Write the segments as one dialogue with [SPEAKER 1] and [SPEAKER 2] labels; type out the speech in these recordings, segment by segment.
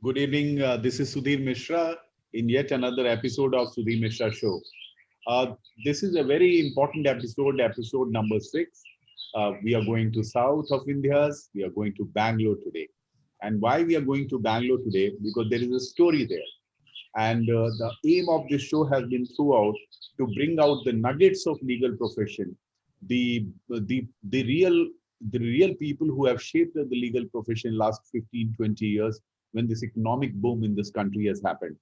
[SPEAKER 1] Good evening. This is Sudhir Mishra in yet another episode of Sudhir Mishra Show. Uh, this is a very important episode, episode number 6. We are going to south of India. We are going to Bangalore today. And why we are going to Bangalore today? Because there is a story there. And the aim of this show has been throughout to bring out the nuggets of legal profession, the real people who have shaped the legal profession last 15, 20 years when this economic boom in this country has happened.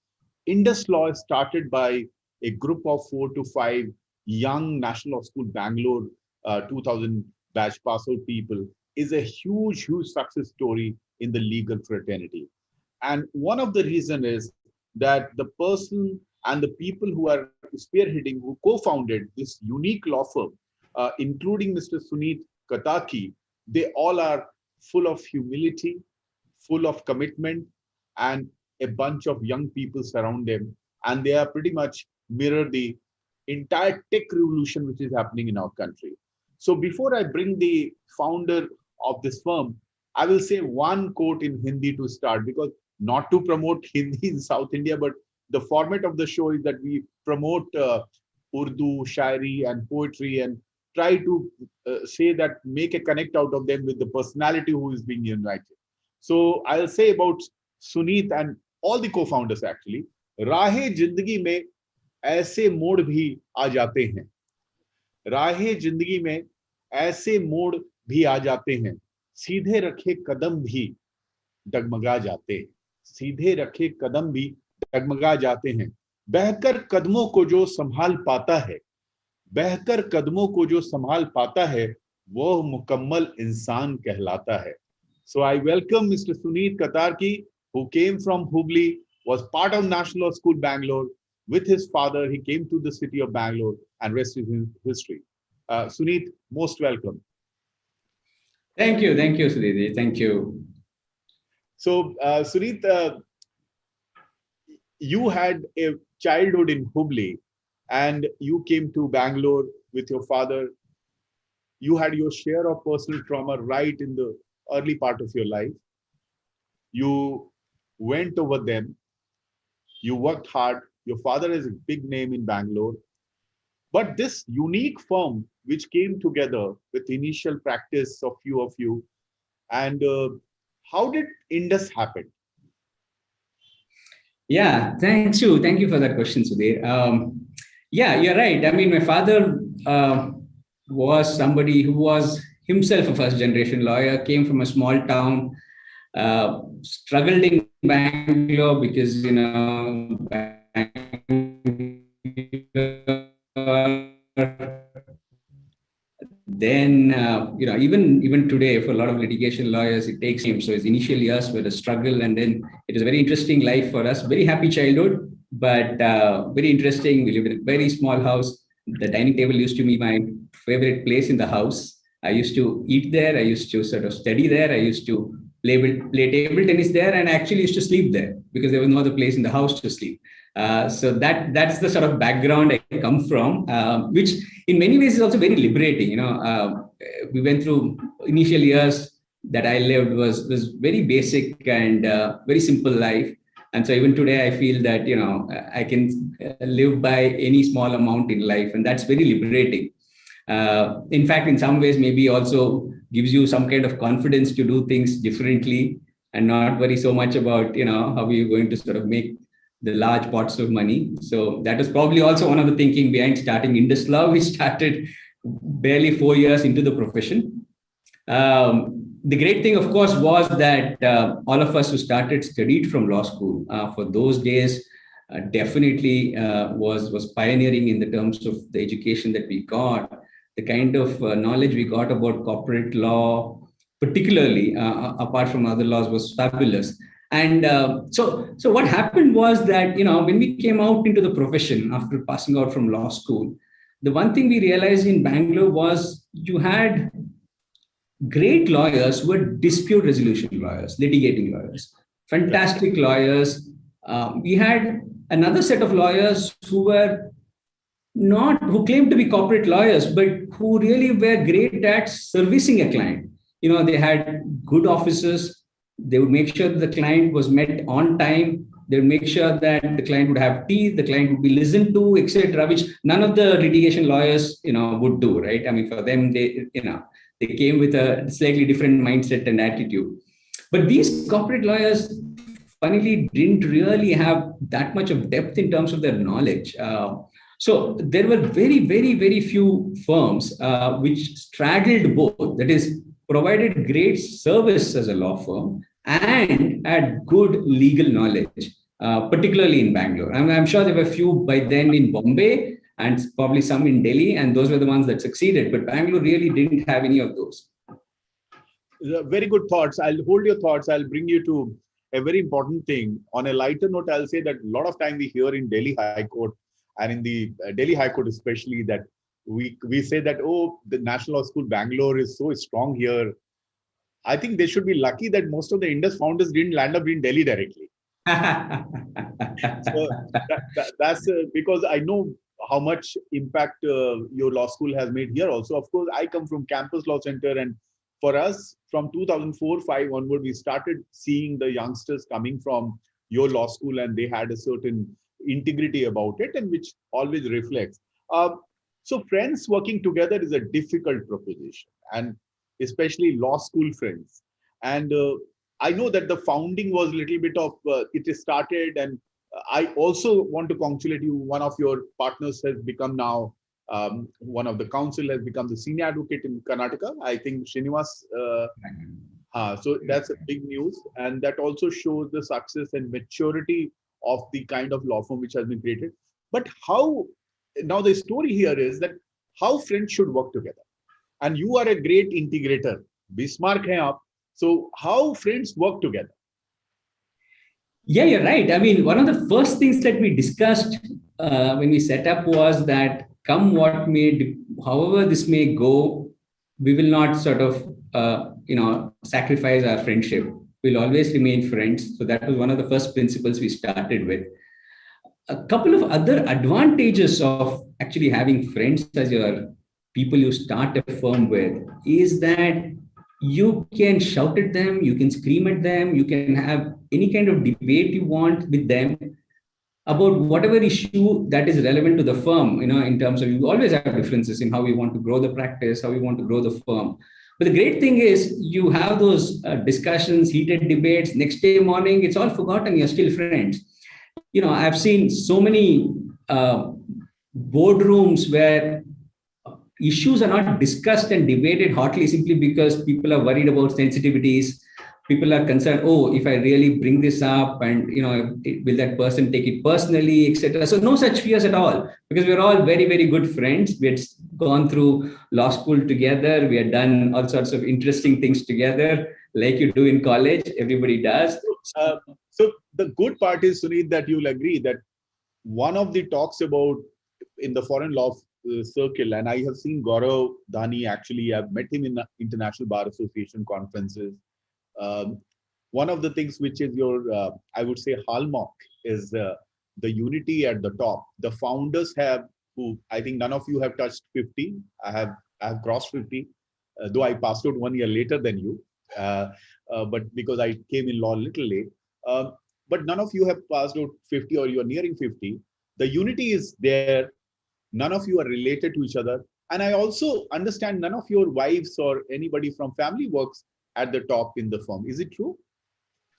[SPEAKER 1] Indus Law is started by a group of 4 to 5 young National Law School Bangalore 2000 batch pass out people is a huge, huge success story in the legal fraternity. And one of the reason is that the person and the people who are spearheading, who co-founded this unique law firm, including Mr. Sunit Kataki, they all are full of humility, full of commitment, and a bunch of young people surround them. And they are pretty much mirror the entire tech revolution which is happening in our country. So before I bring the founder of this firm, I will say one quote in Hindi to start, because not to promote Hindi in South India, but the format of the show is that we promote Urdu, Shairi, and poetry, and try to say that, make a connect out of them with the personality who is being invited. So I'll say about Suneet and all the co-founders actually. राहे जिंदगी में ऐसे मोड़ भी आ जाते हैं. राहे जिंदगी में ऐसे मोड़ भी आ जाते हैं. सीधे रखे कदम भी डगमगा जाते हैं. सीधे रखे कदम भी डगमगा जाते हैं. बहकर कदमों को जो संभाल पाता है, बहकर कदमों को जो संभाल पाता है, वो मुकम्मल इंसान कहलाता है. So I welcome Mr. Suneet Katarki, who came from Hubli, was part of National Law School Bangalore. With his father, he came to the city of Bangalore, and rest is history. Suneet, most welcome.
[SPEAKER 2] Thank you, Sudhir. Thank you.
[SPEAKER 1] So, Suneet, you had a childhood in Hubli, and you came to Bangalore with your father. You had your share of personal trauma right in the early part of your life. You went over them. You worked hard. Your father is a big name in Bangalore. But this unique firm, which came together with initial practice of few of you, and how did Indus happen?
[SPEAKER 2] Yeah, thank you. Thank you for that question, Sudhir. Yeah, you're right. I mean, my father was somebody who was himself a first generation lawyer, came from a small town, struggled in Bangalore because, then, even today, for a lot of litigation lawyers, it takes time. So his initial years were a struggle, and then it was a very interesting life for us. Very happy childhood, but very interesting. We lived in a very small house. The dining table used to be my favorite place in the house. I used to eat there. I used to sort of study there. I used to play table tennis there, and I actually used to sleep there because there was no other place in the house to sleep. So that's the sort of background I come from, which in many ways is also very liberating. We went through initial years that I lived was very basic and very simple life. And so even today, I feel that, I can live by any small amount in life, and that's very liberating. In fact, in some ways, maybe also gives you some kind of confidence to do things differently and not worry so much about, how you're going to sort of make the large pots of money. So that was probably also one of the thinking behind starting Indus Law. We started barely 4 years into the profession. The great thing, of course, was that all of us who studied from law school for those days definitely was pioneering in the terms of the education that we got. The kind of knowledge we got about corporate law, particularly apart from other laws, was fabulous. And so what happened was that, when we came out into the profession after passing out from law school, the one thing we realized in Bangalore was you had great lawyers who were dispute resolution lawyers, litigating lawyers, fantastic lawyers. We had another set of lawyers who claimed to be corporate lawyers, but who really were great at servicing a client. They had good offices. They would make sure that the client was met on time. They would make sure that the client would have tea, the client would be listened to, etc., which none of the litigation lawyers, would do, right? I mean, for them, they came with a slightly different mindset and attitude. But these corporate lawyers, funnily, didn't really have that much of depth in terms of their knowledge. So there were very, very, very few firms which straddled both. That is, provided great service as a law firm and had good legal knowledge, particularly in Bangalore. I'm sure there were a few by then in Bombay and probably some in Delhi, and those were the ones that succeeded. But Bangalore really didn't have any of those.
[SPEAKER 1] Very good thoughts. I'll hold your thoughts. I'll bring you to a very important thing. On a lighter note, I'll say that a lot of time we hear in Delhi High Court, and in the Delhi High Court especially, that we say that, oh, the National Law School Bangalore is so strong here. I think they should be lucky that most of the Indus founders didn't land up in Delhi directly. So that's because I know how much impact your law school has made here also. Of course, I come from Campus Law Center, and for us, from 2004-5 onward, we started seeing the youngsters coming from your law school, and they had a certain integrity about it, and which always reflects. So friends working together is a difficult proposition, and especially law school friends. And I know that the founding was a little bit of, it is started, and I also want to congratulate you. One of your partners has become now, one of the counsel has become the senior advocate in Karnataka. I think Srinivas. So that's a big news. And that also shows the success and maturity of the kind of law firm which has been created. But how, now the story here is that how friends should work together. And you are a great integrator. Bismarck hai aap. So how friends work together?
[SPEAKER 2] Yeah, you're right. I mean, one of the first things that we discussed when we set up was that come what may, however this may go, we will not sort of, sacrifice our friendship. We'll always remain friends. So that was one of the first principles we started with. A couple of other advantages of actually having friends as your people you start a firm with is that you can shout at them, you can scream at them, you can have any kind of debate you want with them about whatever issue that is relevant to the firm, in terms of, you always have differences in how we want to grow the practice, how we want to grow the firm. But the great thing is you have those discussions, heated debates, next day morning, it's all forgotten, you're still friends. I've seen so many boardrooms where issues are not discussed and debated hotly simply because people are worried about sensitivities. People are concerned, oh, if I really bring this up and, will that person take it personally, etc. So no such fears at all, because we're all very, very good friends. We had gone through law school together. We had done all sorts of interesting things together, like you do in college. Everybody does.
[SPEAKER 1] So the good part is, Sunit, that you'll agree that one of the talks about in the foreign law circle, and I have seen Gaurav Dhani, actually, I've met him in the International Bar Association conferences. One of the things which is your, I would say, hallmark is the unity at the top. The founders have, who I think none of you have touched 50. I have crossed 50, though I passed out 1 year later than you, but because I came in law a little late. But none of you have passed out 50 or you are nearing 50. The unity is there. None of you are related to each other. And I also understand none of your wives or anybody from family works at the top in the firm. Is it true?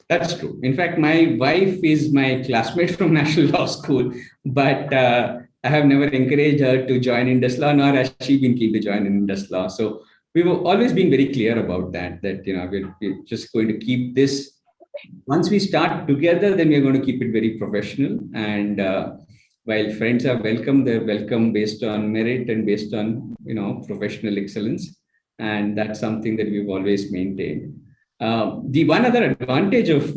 [SPEAKER 2] That's true. In fact, my wife is my classmate from National Law School, but I have never encouraged her to join Indus Law, nor has she been keen to join in Indus Law. So we've always been very clear about that we're just going to keep this. Once we start together, then we're going to keep it very professional. And while friends are welcome, they're welcome based on merit and based on, professional excellence. And that's something that we've always maintained. The one other advantage of,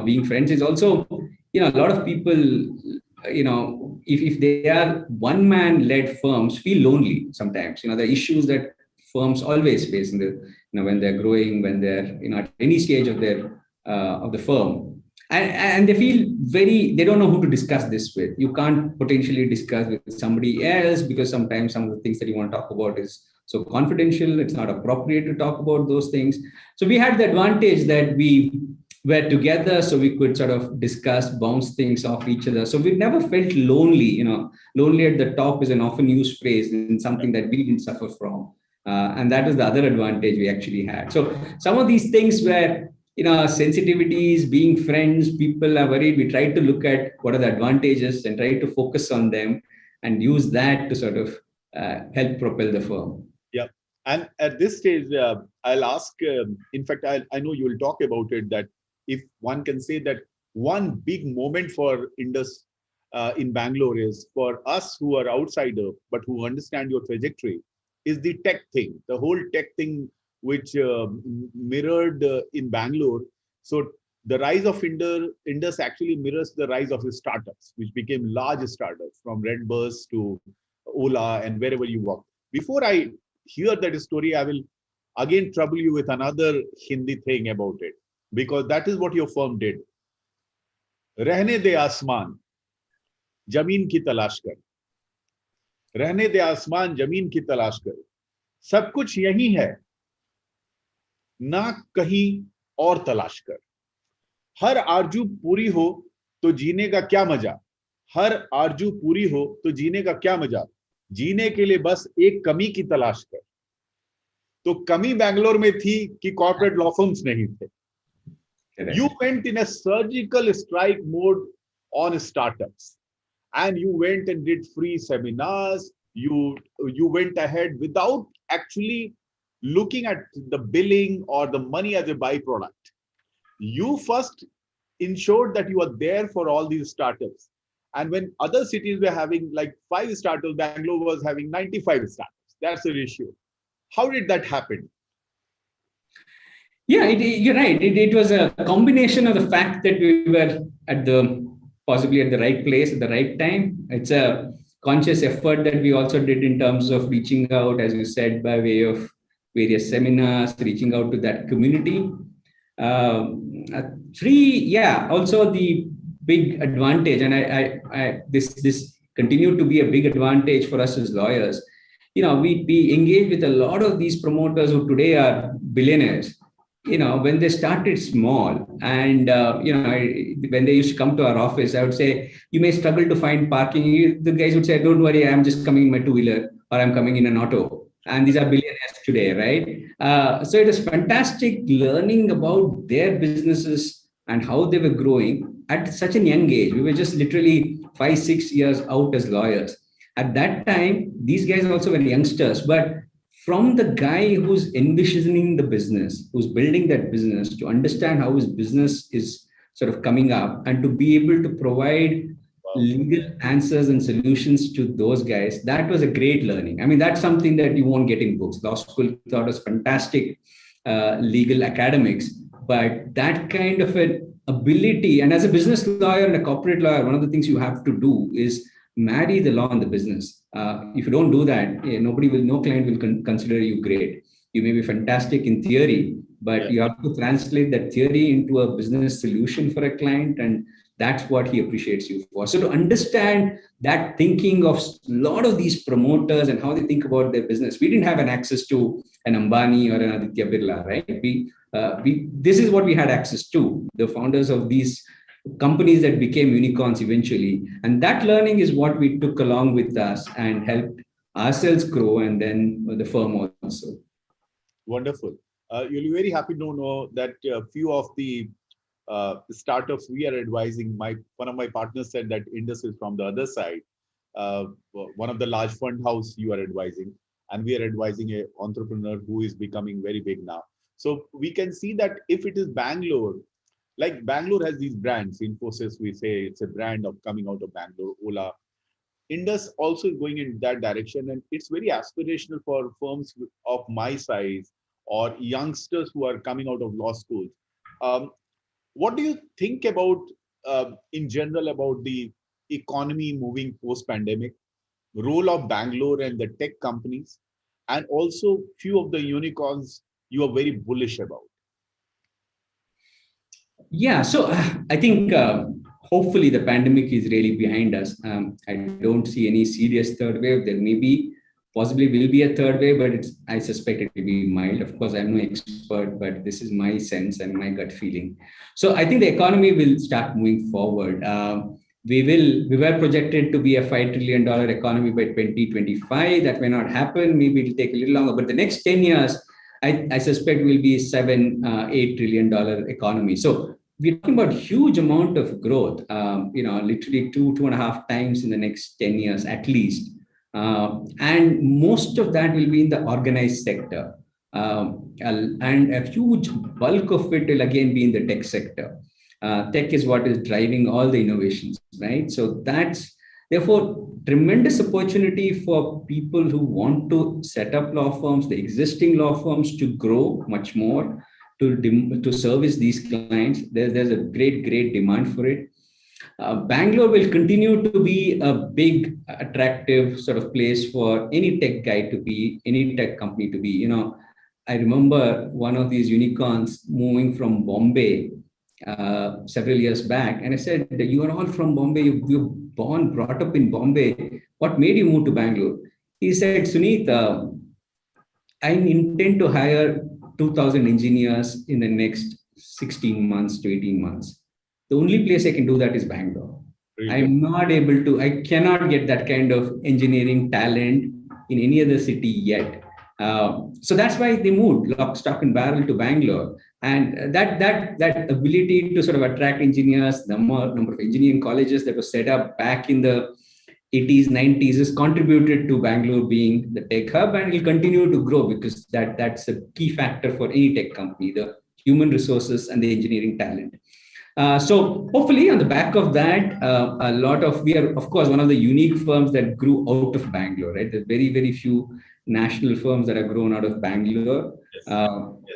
[SPEAKER 2] being friends is also, a lot of people, if they are one-man led firms, feel lonely sometimes. The issues that firms always face in the, when they're growing, when they're, at any stage of the firm. And they feel they don't know who to discuss this with. You can't potentially discuss with somebody else because sometimes some of the things that you want to talk about is so confidential. It's not appropriate to talk about those things. So we had the advantage that we were together, so we could sort of discuss, bounce things off each other. So we never felt lonely. Lonely at the top is an often used phrase and something that we didn't suffer from. And that is the other advantage we actually had. So some of these things were, sensitivities, being friends, people are worried. We try to look at what are the advantages and try to focus on them and use that to sort of help propel the firm.
[SPEAKER 1] Yeah. And at this stage, I'll ask, in fact, I know you will talk about it, that if one can say that one big moment for Indus in Bangalore is, for us who are outsider, but who understand your trajectory, is the tech thing, the whole tech thing, which mirrored in Bangalore. So the rise of Indus actually mirrors the rise of the startups, which became large startups from Redbus to Ola and wherever you work. Before I hear that story, I will again trouble you with another Hindi thing about it, because that is what your firm did. रहने दे आसमान, जमीन की तलाश कर. रहने दे आसमान, जमीन की तलाश कर. सब कुछ यही है, ना कहीं और तलाश कर. हर आरजू पूरी हो तो जीने का क्या मजा. हर आरजू पूरी हो तो जीने का क्या मजा. जीने के लिए बस एक कमी की तलाश कर. तो कमी बैंगलोर में थी कि कॉर्पोरेट लॉ फर्म्स नहीं थे. You went in a surgical strike mode on startups, and you went and did free seminars. You went ahead without actually looking at the billing or the money as a byproduct. You first ensured that you are there for all these startups. And when other cities were having like 5 startups, Bangalore was having 95 startups. That's the issue. How did that happen?
[SPEAKER 2] Yeah, you're right. It was a combination of the fact that we were possibly at the right place at the right time. It's a conscious effort that we also did in terms of reaching out, as you said, by way of various seminars, reaching out to that community. Also the big advantage, and this continued to be a big advantage for us as lawyers. We engage with a lot of these promoters who today are billionaires. When they started small, and when they used to come to our office, I would say, you may struggle to find parking. The guys would say, don't worry, I'm just coming in my two-wheeler, or I'm coming in an auto. And these are billionaires today, right? So it is fantastic learning about their businesses and how they were growing at such a young age. We were just literally 5-6 years out as lawyers. At that time, these guys also were youngsters, but from the guy who's envisioning the business, who's building that business, to understand how his business is sort of coming up and to be able to provide legal answers and solutions to those guys, that was a great learning. I mean, that's something that you won't get in books. Law school taught us fantastic legal academics, but that kind of an ability, and as a business lawyer and a corporate lawyer, one of the things you have to do is marry the law and the business. If you don't do that, no client will consider you great. You may be fantastic in theory, but you have to translate that theory into a business solution for a client, and that's what he appreciates you for. So to understand that thinking of a lot of these promoters and how they think about their business, we didn't have an access to an Ambani or an Aditya Birla, right? This is what we had access to, the founders of these companies that became unicorns eventually. And that learning is what we took along with us and helped ourselves grow, and then the firm also.
[SPEAKER 1] Wonderful. You'll be very happy to know that a few of the startups we are advising, one of my partners said that Indus is from the other side. One of the large fund house you are advising, and we are advising an entrepreneur who is becoming very big now. So we can see that if it is Bangalore, like Bangalore has these brands, Infosys, we say it's a brand of coming out of Bangalore, Ola. Indus also is going in that direction, and it's very aspirational for firms of my size or youngsters who are coming out of law schools. What do you think about, in general, about the economy moving post-pandemic, role of Bangalore and the tech companies, and also few of the unicorns you are very bullish about?
[SPEAKER 2] Yeah, so I think hopefully the pandemic is really behind us. I don't see any serious third wave. There may be, Possibly will be a third wave, but I suspect it will be mild. Of course, I'm no expert, but this is my sense and my gut feeling. So I think the economy will start moving forward. We were projected to be a $5 trillion economy by 2025. That may not happen. Maybe it'll take a little longer, but the next 10 years, I suspect will be $7, $8 trillion economy. So we're talking about huge amount of growth. Literally two and a half times in the next 10 years at least. And most of that will be in the organized sector. And a huge bulk of it will again be in the tech sector. Tech is what is driving all the innovations, right? So that's therefore tremendous opportunity for people who want to set up law firms, the existing law firms to grow much more, to service these clients. There's a great demand for it. Bangalore will continue to be a big, attractive sort of place for any tech guy to be, any tech company to be. I remember one of these unicorns moving from Bombay several years back, and I said, "You are all from Bombay. You're born, brought up in Bombay. What made you move to Bangalore?" He said, "Suneet, I intend to hire 2,000 engineers in the next 16 months to 18 months. The only place I can do that is Bangalore. Really? I'm not able to, I cannot get that kind of engineering talent in any other city yet." So that's why they moved lock, stock, and barrel to Bangalore. And that ability to sort of attract engineers, the number of engineering colleges that were set up back in the 80s, 90s has contributed to Bangalore being the tech hub, and will continue to grow because that's a key factor for any tech company, the human resources and the engineering talent. So hopefully on the back of that, we are, of course, one of the unique firms that grew out of Bangalore, right? There's very few national firms that have grown out of Bangalore.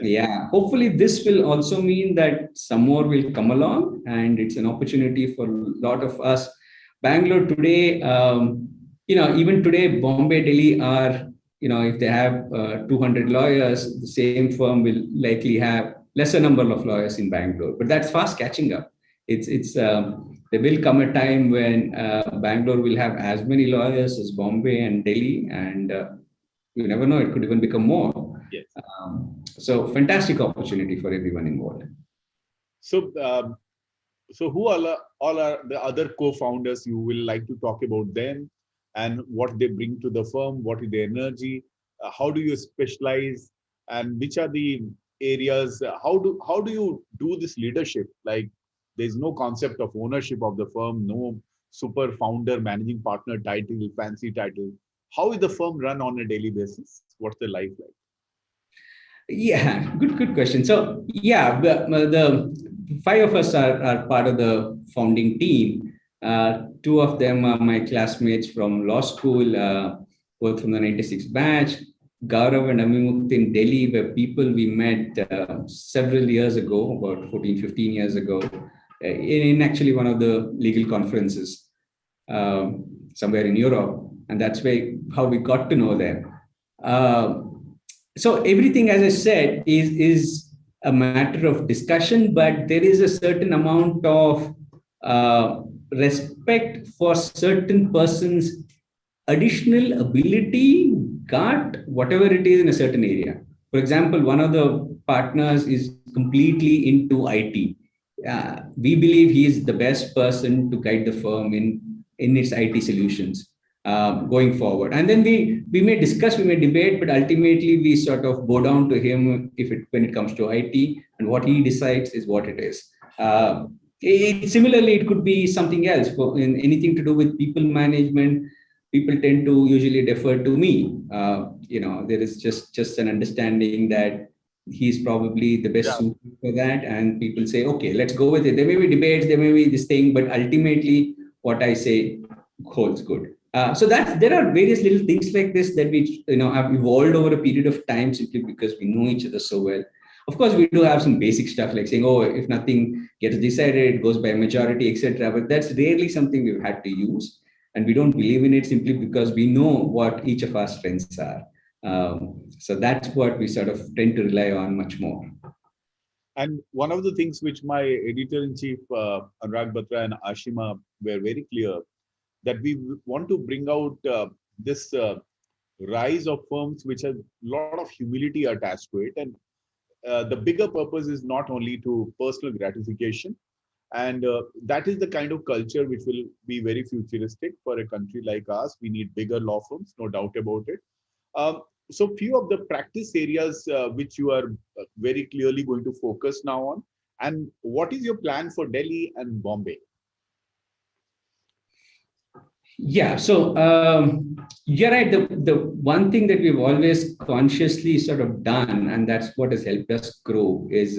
[SPEAKER 2] Yeah, hopefully this will also mean that some more will come along, and it's an opportunity for a lot of us. Bangalore today, even today, Bombay, Delhi are, if they have 200 lawyers, the same firm will likely have lesser number of lawyers in Bangalore, but that's fast catching up. There will come a time when Bangalore will have as many lawyers as Bombay and Delhi, and you never know, it could even become more. Yes. So fantastic opportunity for everyone involved.
[SPEAKER 1] So who all are the other co-founders? You will like to talk about them and what they bring to the firm, what is their energy, how do you specialize, and which are the areas, how do you do this leadership? Like, there's no concept of ownership of the firm, no super founder, managing partner title, fancy title. How is the firm run on a daily basis? What's the life like?
[SPEAKER 2] Yeah, good question. So yeah, the five of us are part of the founding team. Two of them are my classmates from law school, both from the 96 batch. Gaurav and Amimukti in Delhi were people we met several years ago, about 14, 15 years ago, in actually one of the legal conferences somewhere in Europe. And that's how we got to know them. So everything, as I said, is a matter of discussion, but there is a certain amount of respect for certain persons' additional ability, whatever it is in a certain area. For example, one of the partners is completely into IT. We believe he is the best person to guide the firm in its IT solutions going forward. And then we may discuss, we may debate, but ultimately we sort of bow down to him when it comes to IT, and what he decides is what it is. Similarly, it could be something else. In anything to do with people management, people tend to usually defer to me. There is just an understanding that he's probably the best suited for that, and people say, okay, let's go with it. There may be debates, there may be this thing, but ultimately what I say holds good. So there are various little things like this that we have evolved over a period of time simply because we know each other so well. Of course, we do have some basic stuff like saying, oh, if nothing gets decided, it goes by majority, etc. But that's rarely something we've had to use. And we don't believe in it simply because we know what each of our strengths are. So that's what we sort of tend to rely on much more.
[SPEAKER 1] And one of the things which my editor-in-chief, Anurag Batra and Ashima, were very clear, that we want to bring out this rise of firms which have a lot of humility attached to it. And the bigger purpose is not only to personal gratification. And that is the kind of culture which will be very futuristic for a country like us. We need bigger law firms, no doubt about it. So few of the practice areas which you are very clearly going to focus now on. And what is your plan for Delhi and Bombay?
[SPEAKER 2] Yeah, so you're right. The one thing that we've always consciously sort of done, and that's what has helped us grow, is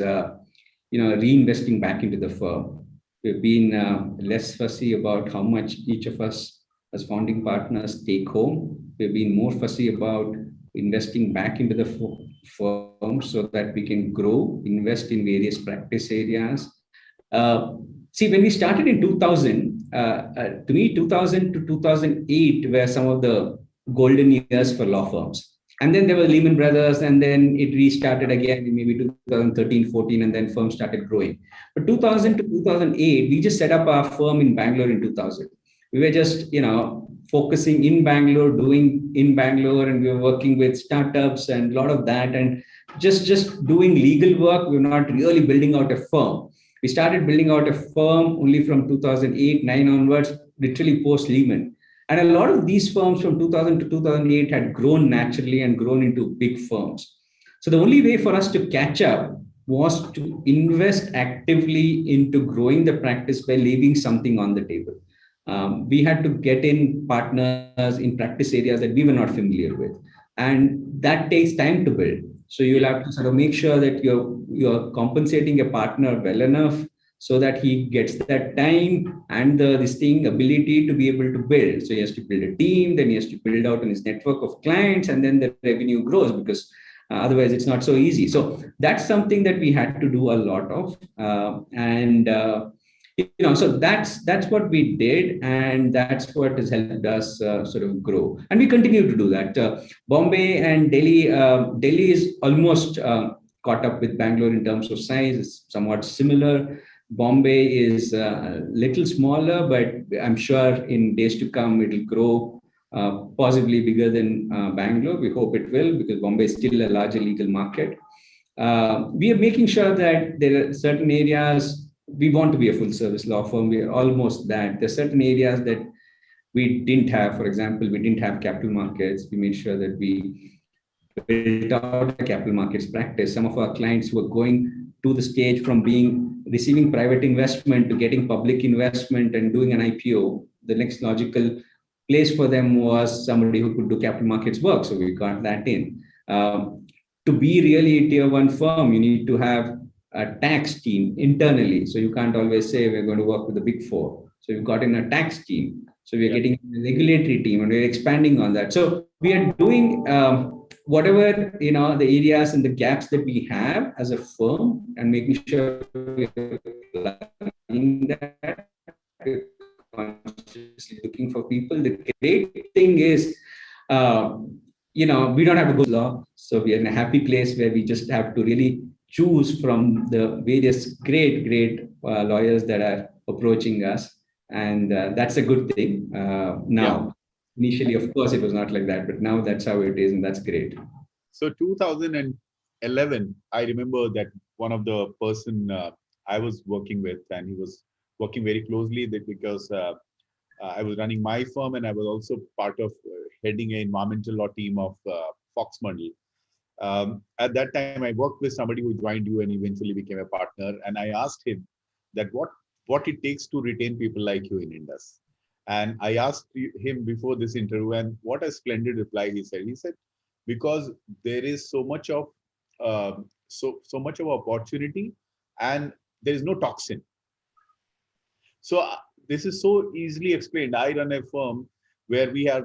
[SPEAKER 2] reinvesting back into the firm. We've been less fussy about how much each of us as founding partners take home. We've been more fussy about investing back into the firm so that we can grow, invest in various practice areas. See, when we started in 2000, to me, 2000 to 2008 were some of the golden years for law firms. And then there were Lehman Brothers, and then it restarted again in maybe 2013, 14, and then firms started growing. But 2000 to 2008, we just set up our firm in Bangalore in 2000. We were just, focusing in Bangalore, doing in Bangalore, and we were working with startups and a lot of that, and just doing legal work. We were not really building out a firm. We started building out a firm only from 2008, 9 onwards, literally post Lehman. And a lot of these firms from 2000 to 2008 had grown naturally and grown into big firms. So the only way for us to catch up was to invest actively into growing the practice by leaving something on the table. We had to get in partners in practice areas that we were not familiar with. And that takes time to build. So you'll have to sort of make sure that you're compensating a partner well enough so that he gets that time and the ability to be able to build. So he has to build a team, then he has to build out on his network of clients, and then the revenue grows, because otherwise it's not so easy. So that's something that we had to do a lot of. So that's what we did, and that's what has helped us sort of grow, and we continue to do that. Bombay and Delhi, Delhi is almost caught up with Bangalore in terms of size. It's somewhat similar. Bombay is a little smaller, but I'm sure in days to come it will grow, possibly bigger than Bangalore. We hope it will, because Bombay is still a larger legal market. We are making sure that there are certain areas. We want to be a full service law firm. We are almost that. There are certain areas that we didn't have. For example, we didn't have capital markets. We made sure that we built out a capital markets practice. Some of our clients were going to the stage from receiving private investment to getting public investment and doing an IPO. The next logical place for them was somebody who could do capital markets work. So we got that in. To be really a tier one firm, you need to have a tax team internally. So you can't always say we're going to work with the big four. So we've got in a tax team. So we're getting a regulatory team, and we're expanding on that. So we are doing whatever, the areas and the gaps that we have as a firm, and making sure we're planning that, consciously looking for people. The great thing is, we don't have a good law. So we are in a happy place where we just have to really choose from the various great lawyers that are approaching us. And that's a good thing now. Yeah. Initially, of course, it was not like that, but now that's how it is, and that's great.
[SPEAKER 1] So 2011, I remember that one of the person I was working with, and he was working very closely because I was running my firm, and I was also part of heading an environmental law team of Fox Mundell. At that time, I worked with somebody who joined you and eventually became a partner. And I asked him that what it takes to retain people like you in Indus. And I asked him before this interview, and what a splendid reply he said. He said, because there is so much of so much of opportunity, and there is no toxin. So this is so easily explained. I run a firm where we have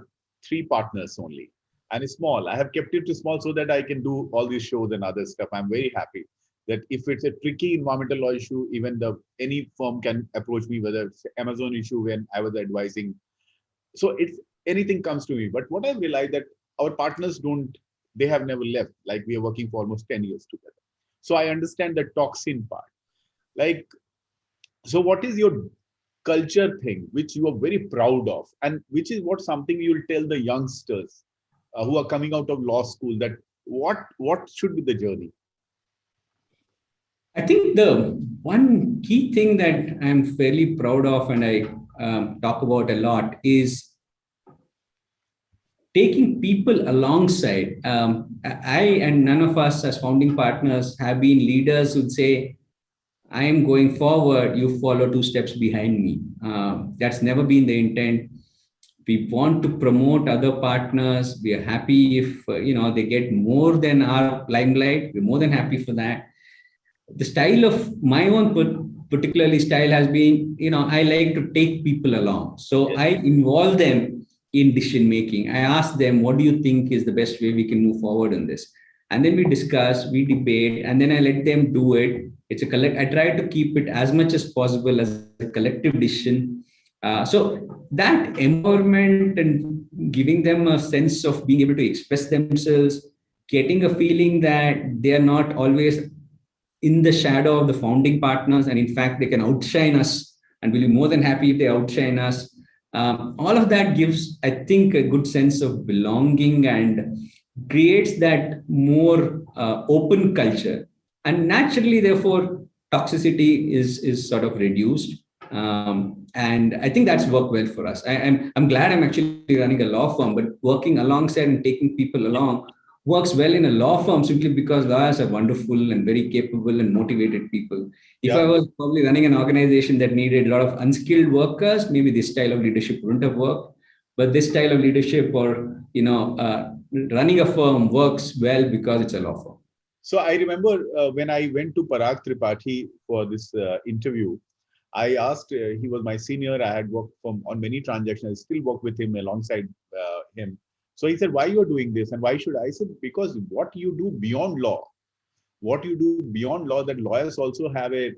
[SPEAKER 1] 3 partners only. And it's small. I have kept it to small so that I can do all these shows and other stuff. I'm very happy that if it's a tricky environmental law issue, even any firm can approach me, whether it's Amazon issue when I was advising. So it's anything comes to me. But what I realized that our partners they have never left. Like, we are working for almost 10 years together. So I understand the toxin part. Like, so what is your culture thing, which you are very proud of, and which is something you'll tell the youngsters? who are coming out of law school, that what should be the journey?
[SPEAKER 2] I think the one key thing that I'm fairly proud of and I talk about a lot is taking people alongside. I and none of us as founding partners have been leaders who'd say, I am going forward, you follow two steps behind me. That's never been the intent. We want to promote other partners. We are happy if they get more than our limelight. We're more than happy for that. The style of my own particularly style has been, I like to take people along. So
[SPEAKER 1] Yes.
[SPEAKER 2] I involve them in decision making. I ask them, what do you think is the best way we can move forward in this? And then we discuss, we debate, and then I let them do it. It's a collect. I try to keep it as much as possible as a collective decision. So that empowerment and giving them a sense of being able to express themselves, getting a feeling that they are not always in the shadow of the founding partners, and in fact, they can outshine us, and we'll be more than happy if they outshine us. All of that gives, I think, a good sense of belonging and creates that more open culture. And naturally, therefore, toxicity is sort of reduced. And I think that's worked well for us. I'm glad I'm actually running a law firm, but working alongside and taking people along works well in a law firm simply because lawyers are wonderful and very capable and motivated people. If I
[SPEAKER 1] Yeah.
[SPEAKER 2] was probably running an organization that needed a lot of unskilled workers, maybe this style of leadership wouldn't have worked. But this style of leadership or running a firm works well because it's a law firm.
[SPEAKER 1] So I remember when I went to Parag Tripathi for this interview, I asked, he was my senior. I had worked on many transactions. I still work with him alongside him. So he said, why you are doing this? And why should I? I said, because what you do beyond law, that lawyers also have a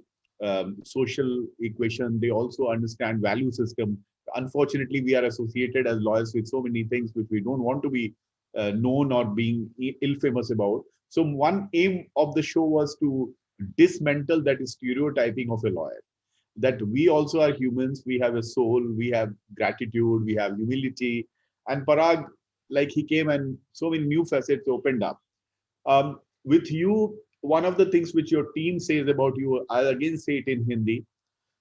[SPEAKER 1] social equation. They also understand value system. Unfortunately, we are associated as lawyers with so many things which we don't want to be known or being ill famous about. So one aim of the show was to dismantle that stereotyping of a lawyer, that we also are humans. We have a soul, we have gratitude, we have humility. And Parag, like, he came and so many new facets opened up. With you, one of the things which your team says about you, I'll again say it in Hindi,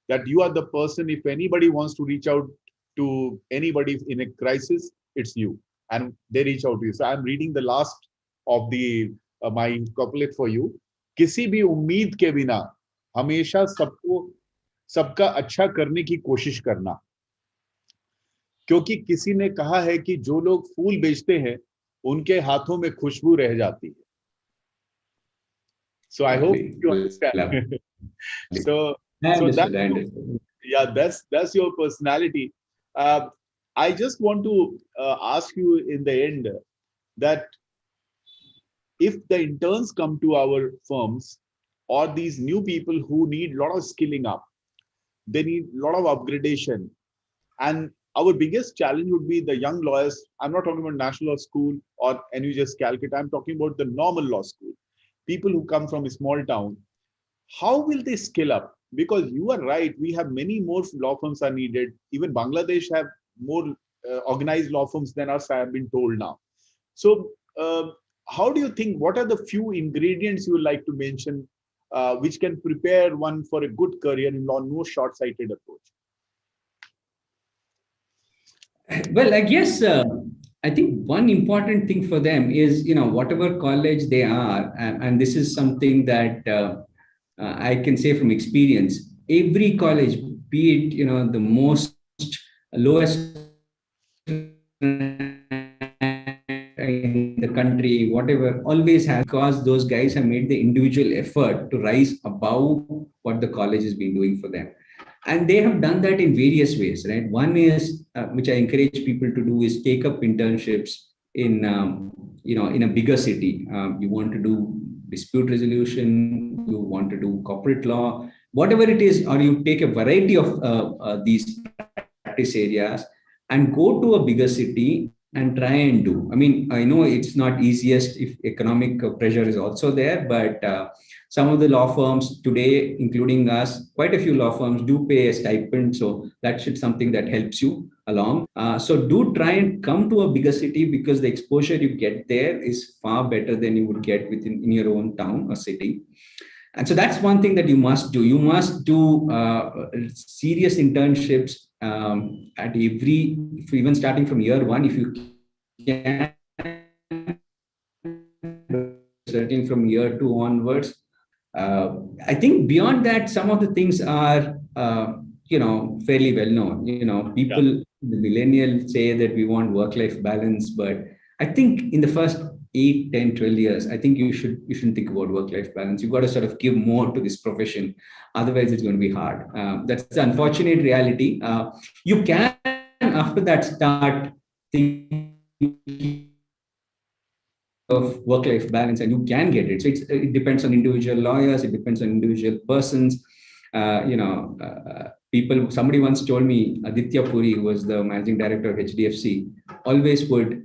[SPEAKER 1] that you are the person, if anybody wants to reach out to anybody in a crisis, it's you. And they reach out to you. So I'm reading the last of the my couplet for you. किसी भी उम्मीद के बिना हमेशा सबका अच्छा करने की कोशिश करना, क्योंकि किसी ने कहा है कि जो लोग फूल बेचते हैं उनके हाथों में खुशबू रह जाती है. So I hope you understand. so that, yeah, that's your personality. I just want to ask you in the end that if the interns come to our firms, or these new people who need a lot of skilling up, they need a lot of upgradation. And our biggest challenge would be the young lawyers. I'm not talking about National Law School or NUJS Calcutta. I'm talking about the normal law school. People who come from a small town. How will they skill up? Because you are right, we have many more law firms are needed. Even Bangladesh have more organized law firms than us, I have been told now. So how do you think, what are the few ingredients you would like to mention which can prepare one for a good career in law, no short-sighted approach?
[SPEAKER 2] Well, I guess I think one important thing for them is, whatever college they are, and this is something that I can say from experience, every college, be it, the most lowest in the country, whatever, always has, because those guys have made the individual effort to rise above what the college has been doing for them. And they have done that in various ways, right? One is, which I encourage people to do, is take up internships in, in a bigger city. You want to do dispute resolution, you want to do corporate law, whatever it is, or you take a variety of these practice areas and go to a bigger city and try and do. I mean, I know it's not easiest if economic pressure is also there, but some of the law firms today, including us, quite a few law firms do pay a stipend. So that should something that helps you along. So do try and come to a bigger city, because the exposure you get there is far better than you would get within in your own town or city. And so that's one thing that you must do. You must do serious internships at every, even starting from year one, if you can, starting from year two onwards. I think beyond that, some of the things are, fairly well known. People, the millennials say that we want work-life balance, but I think in the first 8, 10, 12 years, I think you shouldn't think about work-life balance. You've got to sort of give more to this profession. Otherwise, it's going to be hard. That's the unfortunate reality. You can, after that, start thinking of work-life balance, and you can get it. So it depends on individual lawyers. It depends on individual persons. People. Somebody once told me, Aditya Puri, who was the managing director of HDFC, always would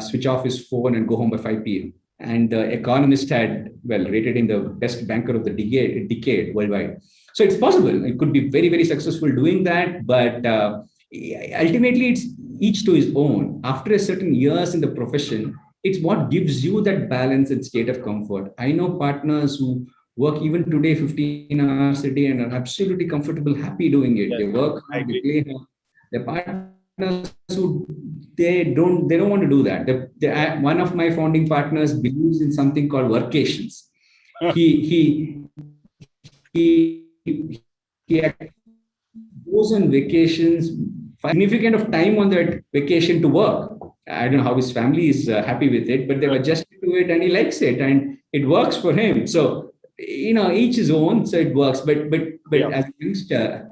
[SPEAKER 2] switch off his phone and go home by 5 p.m. And the Economist had, rated him the best banker of the decade worldwide. So it's possible. It could be very, very successful doing that. But ultimately, it's each to his own. After a certain years in the profession, it's what gives you that balance and state of comfort. I know partners who work even today 15 hours a day and are absolutely comfortable, happy doing it. Yes, they work hard, they play hard. The partners who they don't want to do that. One of my founding partners believes in something called workations. he goes on vacations, significant of time on that vacation to work. I don't know how his family is happy with it, but they've adjusted to it and he likes it and it works for him. So, each his own, so it works. But as a youngster,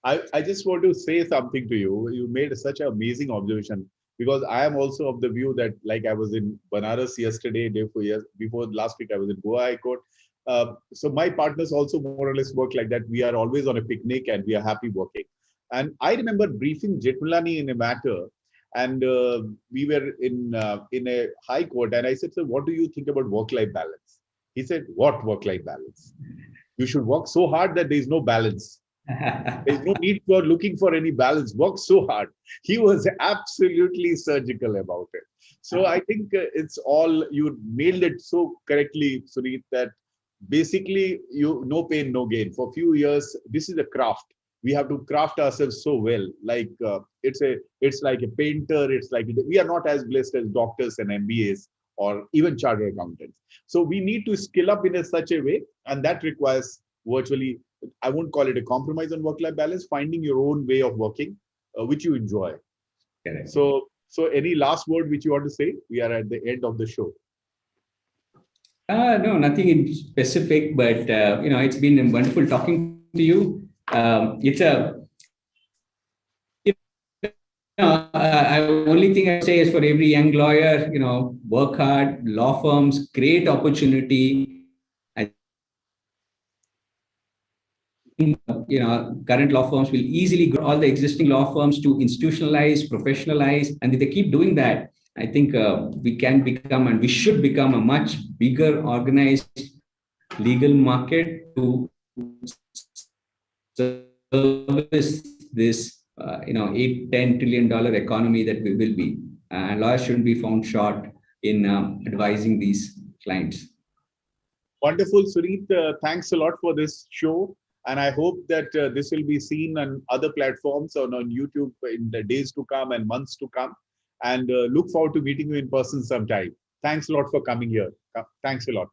[SPEAKER 1] I just want to say something to you. You made such an amazing observation, because I am also of the view that, like, I was in Banaras yesterday, before last week I was in Goa High Court. So my partners also more or less work like that. We are always on a picnic and we are happy working. And I remember briefing Jetmalani in a matter, and we were in a high court, and I said, "So what do you think about work-life balance?" He said, "What work-life balance? You should work so hard that there is no balance. There's no need for looking for any balance. Work so hard." He was absolutely surgical about it. So I think it's all, you nailed it so correctly, Sunit, that basically no pain, no gain. For a few years, this is a craft. We have to craft ourselves so well. Like it's like a painter. It's like, we are not as blessed as doctors and MBAs or even chartered accountants. So we need to skill up in such a way, and that requires virtually, I won't call it a compromise on work-life balance, finding your own way of working, which you enjoy.
[SPEAKER 2] Correct.
[SPEAKER 1] So any last word which you want to say? We are at the end of the show.
[SPEAKER 2] No, nothing in specific, but it's been wonderful talking to you. Only thing I say is, for every young lawyer, work hard. Law firms, great opportunity. Current law firms will easily grow all the existing law firms to institutionalize, professionalize, and if they keep doing that, I think we can become, and we should become, a much bigger organized legal market to service this, $8-10 trillion economy that we will be. And lawyers shouldn't be found short in advising these clients.
[SPEAKER 1] Wonderful, Sunit. Thanks a lot for this show. And I hope that this will be seen on other platforms or on YouTube in the days to come and months to come. And look forward to meeting you in person sometime. Thanks a lot for coming here. Thanks a lot.